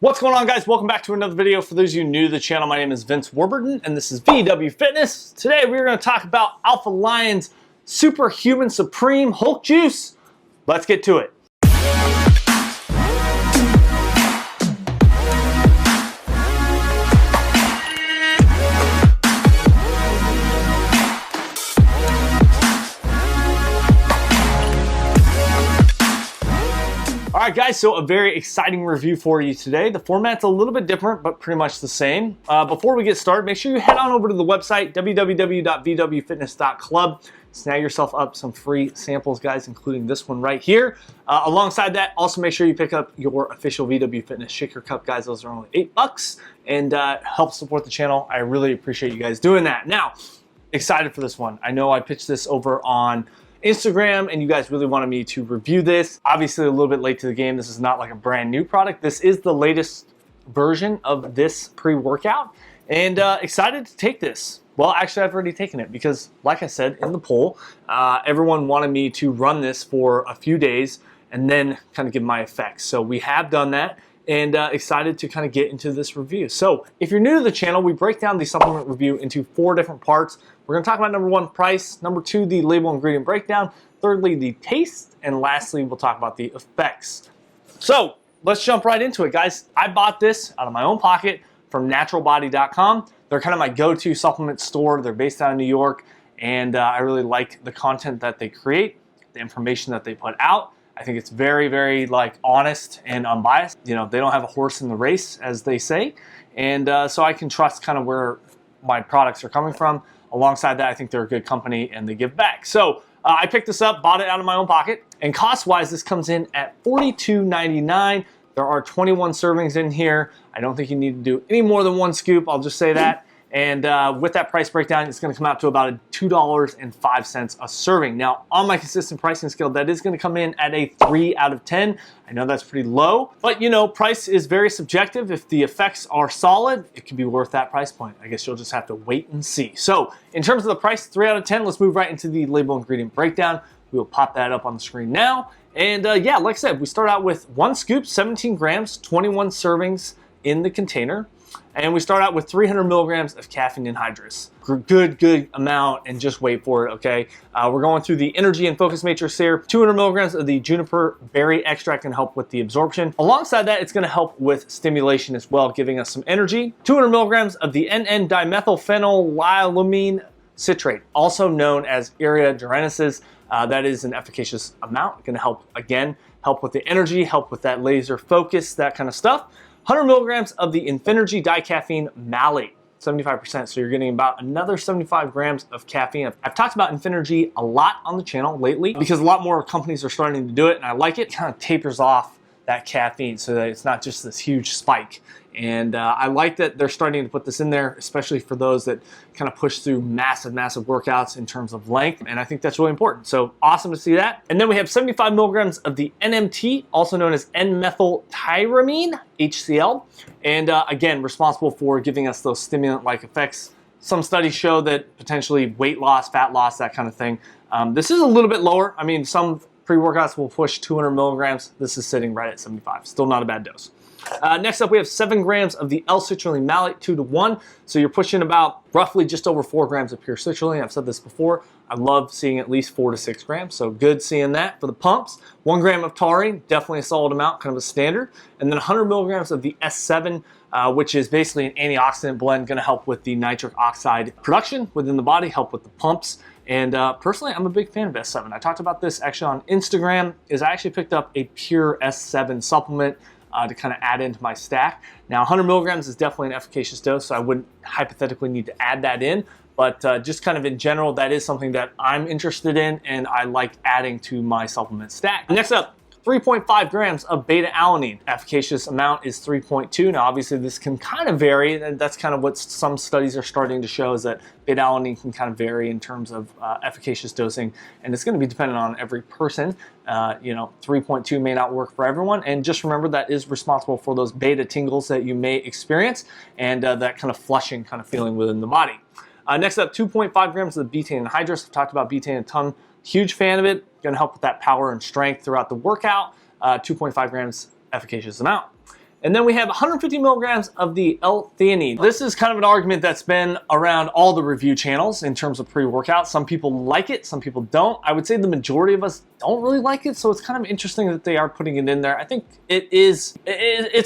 What's going on, guys? Welcome back to another video. For those of you new to the channel, my name is Vince Warburton and this is VW Fitness. Today we're going to talk about Alpha Lion's Superhuman Supreme Hulk Juice. Let's get to it. Alright guys, so a very exciting review for you today. The format's a little bit different, but pretty much the same. Before we get started, make sure you head on over to the website, www.vwfitness.club. Snag yourself up some free samples, guys, including this one right here. Alongside that, also make sure you pick up your official VW Fitness Shaker Cup, guys. Those are only $8 and help support the channel. I really appreciate you guys doing that. Now, excited for this one. I know I pitched this over on Instagram and you guys really wanted me to review this. Obviously a little bit late to the game. This is not like a brand new product. This is the latest version of this pre-workout and excited to take this. Well, actually I've already taken it because like I said in the poll, everyone wanted me to run this for a few days and then kind of give my effects. So we have done that and excited to kind of get into this review. So if you're new to the channel, we break down the supplement review into 4 different parts. We're going to talk about number 1, price, number 2, the label ingredient breakdown, thirdly, the taste, and lastly, we'll talk about the effects. So let's jump right into it, guys. I bought this out of my own pocket from naturalbody.com. They're kind of my go-to supplement store. They're based out of New York, and I really like the content that they create, the information that they put out. I think it's very, very like honest and unbiased. You know, they don't have a horse in the race, as they say, and so I can trust kind of where my products are coming from. Alongside that, I think they're a good company and they give back. So I picked this up, bought it out of my own pocket, and cost-wise, this comes in at $42.99. There are 21 servings in here. I don't think you need to do any more than 1 scoop, I'll just say that. And with that price breakdown, it's gonna come out to about $2.05 a serving. Now, on my consistent pricing scale, that is gonna come in at a 3 out of 10. I know that's pretty low, but you know, price is very subjective. If the effects are solid, it can be worth that price point. I guess you'll just have to wait and see. So, in terms of the price, 3 out of 10, let's move right into the label ingredient breakdown. We will pop that up on the screen now. And yeah, like I said, we start out with 1 scoop, 17 grams, 21 servings in the container. And we start out with 300 milligrams of caffeine anhydrous. Good amount, and just wait for it, okay? We're going through the energy and focus matrix here. 200 milligrams of the juniper berry extract can help with the absorption. Alongside that, it's gonna help with stimulation as well, giving us some energy. 200 milligrams of the NN-dimethylphenylalanine citrate, also known as Area Durensis. That is an efficacious amount. Gonna help, again, help with the energy, help with that laser focus, that kind of stuff. 100 milligrams of the Infinergy dicaffeine malate, 75%, so you're getting about another 75 grams of caffeine. I've talked about Infinergy a lot on the channel lately because a lot more companies are starting to do it, and I like it. It kind of tapers off that caffeine so that it's not just this huge spike. And I like that they're starting to put this in there, especially for those that kind of push through massive workouts in terms of length. And I think that's really important. So awesome to see that. And then we have 75 milligrams of the NMT, also known as N-methyltyramine, HCl. And again, responsible for giving us those stimulant-like effects. Some studies show that potentially weight loss, fat loss, that kind of thing. This is a little bit lower. I mean, some pre-workouts will push 200 milligrams. This is sitting right at 75. Still not a bad dose. Next up, we have 7 grams of the L-citrulline malate, 2-to-1. So you're pushing about roughly just over 4 grams of pure citrulline. I've said this before. I love seeing at least 4 to 6 grams. So good seeing that for the pumps. 1 gram of taurine, definitely a solid amount, kind of a standard. And then 100 milligrams of the S7, which is basically an antioxidant blend, going to help with the nitric oxide production within the body, help with the pumps. And personally, I'm a big fan of S7. I talked about this actually on Instagram, I actually picked up a pure S7 supplement to kind of add into my stack. Now 100 milligrams is definitely an efficacious dose, so I wouldn't hypothetically need to add that in, but just kind of in general, that is something that I'm interested in and I like adding to my supplement stack. Next up, 3.5 grams of beta-alanine. Efficacious amount is 3.2. Now obviously this can kind of vary, and that's kind of what some studies are starting to show, is that beta-alanine can kind of vary in terms of efficacious dosing, and it's going to be dependent on every person. You know, 3.2 may not work for everyone, and just remember that is responsible for those beta tingles that you may experience and that kind of flushing kind of feeling within the body. Next up, 2.5 grams of the betaine anhydrous. I've talked about betaine a ton. Huge fan of it. Going to help with that power and strength throughout the workout. 2.5 grams efficacious amount. And then we have 150 milligrams of the L-theanine. This is kind of an argument that's been around all the review channels in terms of pre-workout. Some people like it, some people don't. I would say the majority of us don't really like it, so it's kind of interesting that they are putting it in there. I think it's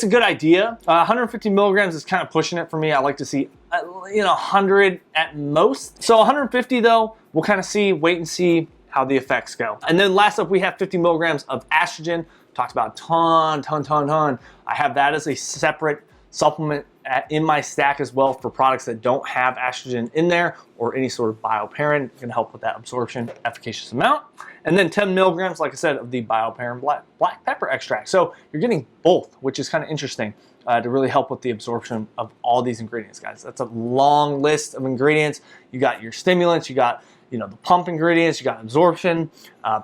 a good idea. 150 milligrams is kind of pushing it for me. I like to see 100 at most. So 150 though, we'll kind of wait and see how the effects go. And then last up, we have 50 milligrams of estrogen. Talked about a ton. I have that as a separate supplement in my stack as well for products that don't have estrogen in there or any sort of bioperine. Can help with that absorption, efficacious amount. And then 10 milligrams, like I said, of the bioperine black pepper extract. So you're getting both, which is kind of interesting to really help with the absorption of all these ingredients, guys. That's a long list of ingredients. You got your stimulants, you got the pump ingredients, you got absorption,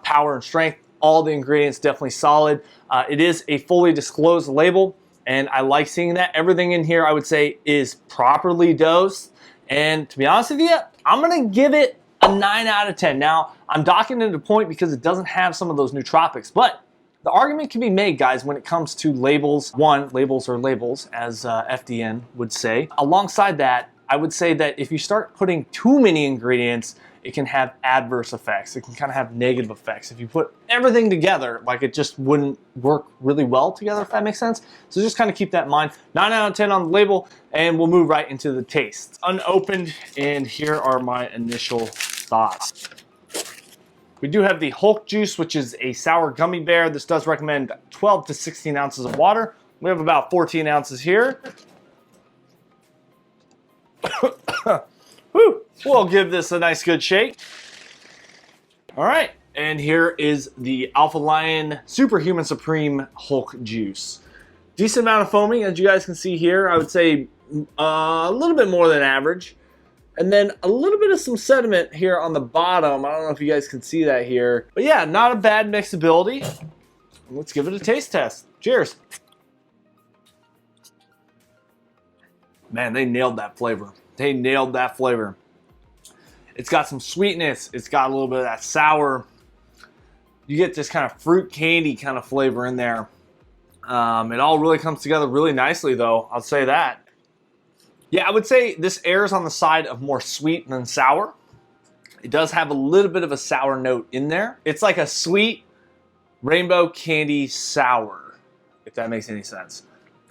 power and strength. All the ingredients definitely solid. It is a fully disclosed label, and I like seeing that. Everything in here, I would say, is properly dosed. And to be honest with you, I'm gonna give it a 9 out of 10. Now, I'm docking it to point because it doesn't have some of those nootropics, but the argument can be made, guys, when it comes to labels. One, labels are labels, as FDN would say. Alongside that, I would say that if you start putting too many ingredients, it can have adverse effects. It can kind of have negative effects. If you put everything together, like it just wouldn't work really well together, if that makes sense. So just kind of keep that in mind. 9 out of 10 on the label, and we'll move right into the taste. Unopened, and here are my initial thoughts. We do have the Hulk juice, which is a sour gummy bear. This does recommend 12 to 16 ounces of water. We have about 14 ounces here. Woo. We'll give this a nice good shake. All right, and here is the Alpha Lion Superhuman Supreme Hulk juice. Decent amount of foaming, as you guys can see here. I would say a little bit more than average. And then a little bit of some sediment here on the bottom. I don't know if you guys can see that here. But yeah, not a bad mixability. Let's give it a taste test. Cheers. Man, they nailed that flavor. They nailed that flavor. It's got some sweetness. It's got a little bit of that sour. You get this kind of fruit candy kind of flavor in there. It all really comes together really nicely though, I'll say that. Yeah, I would say this errs on the side of more sweet than sour. It does have a little bit of a sour note in there. It's like a sweet rainbow candy sour, if that makes any sense.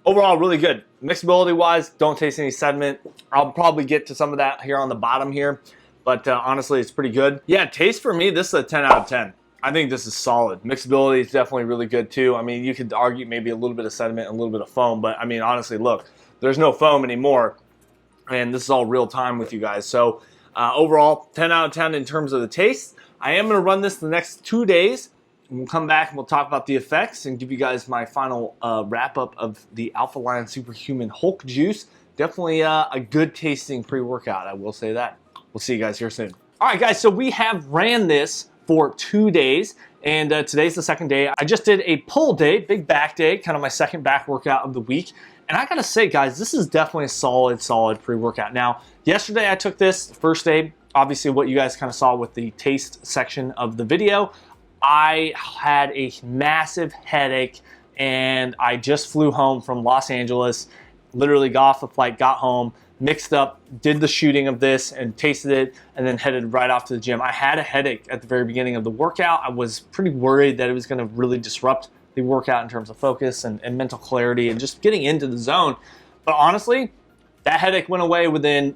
Overall, really good. Mixability wise, don't taste any sediment. I'll probably get to some of that here on the bottom here, but honestly, it's pretty good. Yeah, taste for me, this is a 10 out of 10. I think this is solid. Mixability is definitely really good too. I mean, you could argue maybe a little bit of sediment, a little bit of foam, but I mean, honestly, look, there's no foam anymore, and this is all real time with you guys. So overall, 10 out of 10 in terms of the taste. I am gonna run this the next 2 days. We'll come back and we'll talk about the effects and give you guys my final wrap up of the Alpha Lion Superhuman Hulk juice. Definitely a good tasting pre-workout, I will say that. We'll see you guys here soon. All right, guys, so we have ran this for 2 days, and today's the second day. I just did a pull day, big back day, kind of my second back workout of the week. And I gotta say, guys, this is definitely a solid pre-workout. Now, yesterday I took this, first day, obviously what you guys kind of saw with the taste section of the video. I had a massive headache, and I just flew home from Los Angeles, literally got off the flight, got home, mixed up, did the shooting of this and tasted it, and then headed right off to the gym. I had a headache at the very beginning of the workout. I was pretty worried that it was gonna really disrupt the workout in terms of focus and mental clarity and just getting into the zone. But honestly, that headache went away within,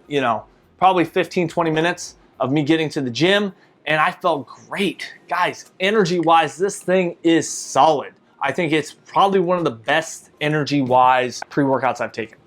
probably 15, 20 minutes of me getting to the gym, and I felt great. Guys, energy-wise, this thing is solid. I think it's probably one of the best energy-wise pre-workouts I've taken,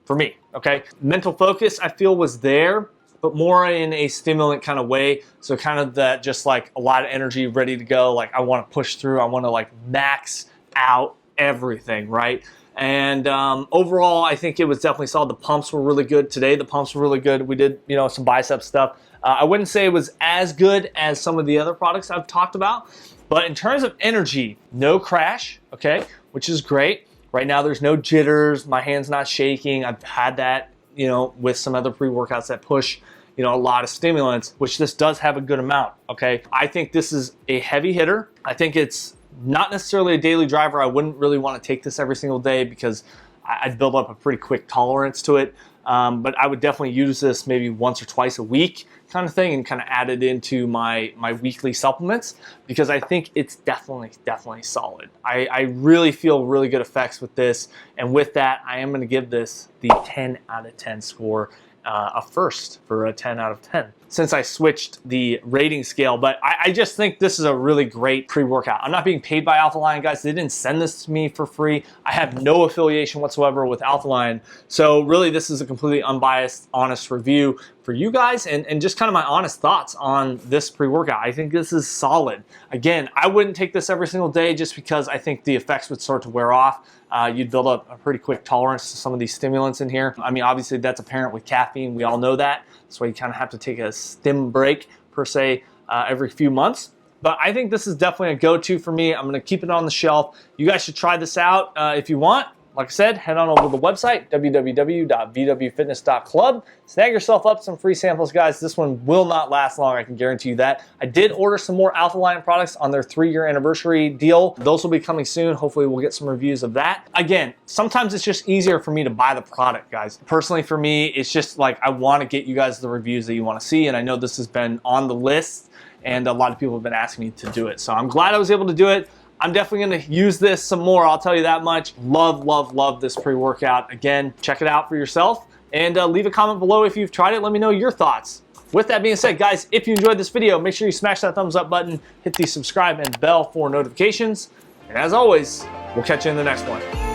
for me, okay? Mental focus, I feel, was there, but more in a stimulant kind of way. So kind of that, just like a lot of energy ready to go. Like I want to push through, I want to like max out everything, right? And overall, I think it was definitely solid. The pumps were really good today. The pumps were really good. We did, some bicep stuff. I wouldn't say it was as good as some of the other products I've talked about, but in terms of energy, no crash, okay, which is great. Right now, there's no jitters. My hand's not shaking. I've had that, with some other pre-workouts that push, a lot of stimulants, which this does have a good amount, okay? I think this is a heavy hitter. I think it's not necessarily a daily driver. I wouldn't really want to take this every single day because I'd build up a pretty quick tolerance to it. But I would definitely use this maybe once or twice a week kind of thing and kind of add it into my weekly supplements, because I think it's definitely solid. I really feel really good effects with this, and with that I am going to give this the 10 out of 10 score, a first for a 10 out of 10 since I switched the rating scale. But I just think this is a really great pre-workout. I'm not being paid by Alphaline, guys. They didn't send this to me for free. I have no affiliation whatsoever with Alphaline. So really this is a completely unbiased, honest review for you guys, and just kind of my honest thoughts on this pre-workout. I think this is solid. Again, I wouldn't take this every single day just because I think the effects would start to wear off. You'd build up a pretty quick tolerance to some of these stimulants in here. I mean, obviously that's apparent with caffeine. We all know that. That's why you kind of have to take a stim break per se every few months. But I think this is definitely a go-to for me. I'm going to keep it on the shelf. You guys should try this out if you want. Like I said, head on over to the website, www.vwfitness.club. Snag yourself up some free samples, guys. This one will not last long, I can guarantee you that. I did order some more Alphaline products on their 3-year anniversary deal. Those will be coming soon. Hopefully we'll get some reviews of that. Again, sometimes it's just easier for me to buy the product, guys. Personally, for me, it's just like I want to get you guys the reviews that you want to see, and I know this has been on the list, and a lot of people have been asking me to do it. So I'm glad I was able to do it. I'm definitely going to use this some more, I'll tell you that much. Love this pre-workout. Again, check it out for yourself, and leave a comment below if you've tried it. Let me know your thoughts. With that being said, guys, if you enjoyed this video, make sure you smash that thumbs up button, hit the subscribe and bell for notifications, and as always, we'll catch you in the next one.